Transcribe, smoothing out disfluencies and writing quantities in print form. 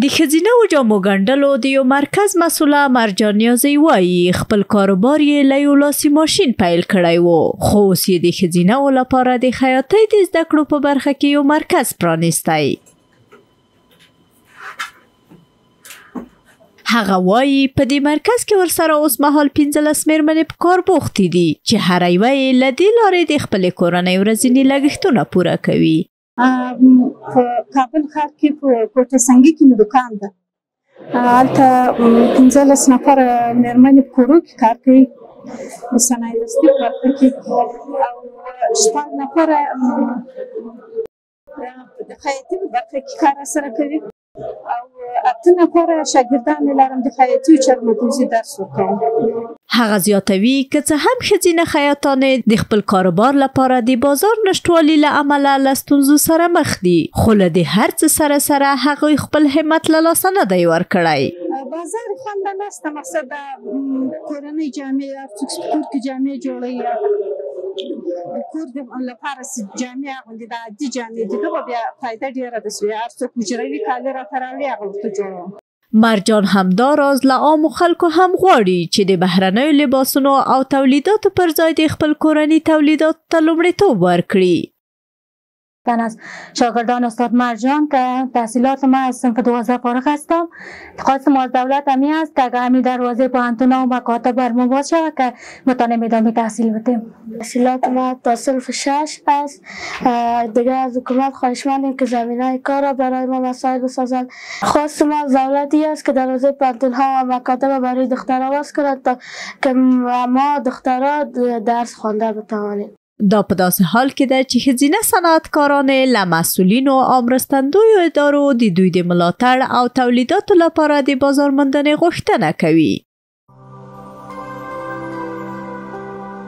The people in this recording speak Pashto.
د ښځینه و جامو ګنډلو د یو مرکز مسؤله مرجان نیازی وایي خپل کاروبار یې له یو لاسي ماشین پیل کړی و، خو اوس یې د ښځینه و لپاره د خیاطۍ د زده کړو په برخه کې یو مرکز پرانیستی. هغه وایي په دې مرکز کې ورسره اوس مهال 15 مېرمنې په کار بوختې دي چې هر یوه یې له دې لارې د خپلې کورنۍ ورځني لګښتونه پوره کوي. په کابل ښار کې په کوټه سنګي کې مې دوکان ده. هلته 15 نفره مېرمنې په کورو کې کار کوي، د صنایع دستي په برخه کې، او 6 نفره د خیاطۍ په برخه کې کار سره کوي، او 8 نفره شاګردان لرم د خیاطۍ او چرمدوزي درس ورکوم. هغه زیاتوي که څه هم ښځینه خیاطانې د خپل کاروبار لپاره د بازار نشتوالي له امله له ستونزو سره مخ دي، خو له دې هر څه سره هغوی خپل همت له لاسه نه دی ورکړی. بازار خونده نشته، مقصد د کورنۍ جامې، هر څوک چې کور کې جامې جوړوي، د کور لپاره جامې اغوندي، د عادي جامې دي، دغه بیا فایده ډېره ده چې هر څوک حجروي کالي راته راوړي، هغه ورته جوړوم. مرجان همدا راز له عامو خلکو هم غواړي چې د بهرنیو لباسونو او تولیداتو پر ځای د خپل کورني تولیداتو ته لومړیتوب ورکړي. من از شاگردان استاد مرجان که تحصیلات من از صنف 12 فارغ هستم. خواستم از دولت همی است که اگر همی دروازه پانتونا و مکاتب برمون باز شود که مطالعه ادامه تحصیل بدیم. تحصیلات ما تا صنف 6 است. دیگه از حکومت خواهشمندیم که زمینه کار را برای ما مساعد بسازند. خواست ما از دولتی است که دروازه پانتونها و مکاتب برای دخترها باز کند تا که ما دخترها درس خوانده بتوانیم. دا په داسې حال کې ده چې ښځینه صنعتکاران له مسؤلینو او مرستندویو ادارو د دوی د ملاتړ او تولیداتو لپاره د بازار موندنې غوښتنه کوي.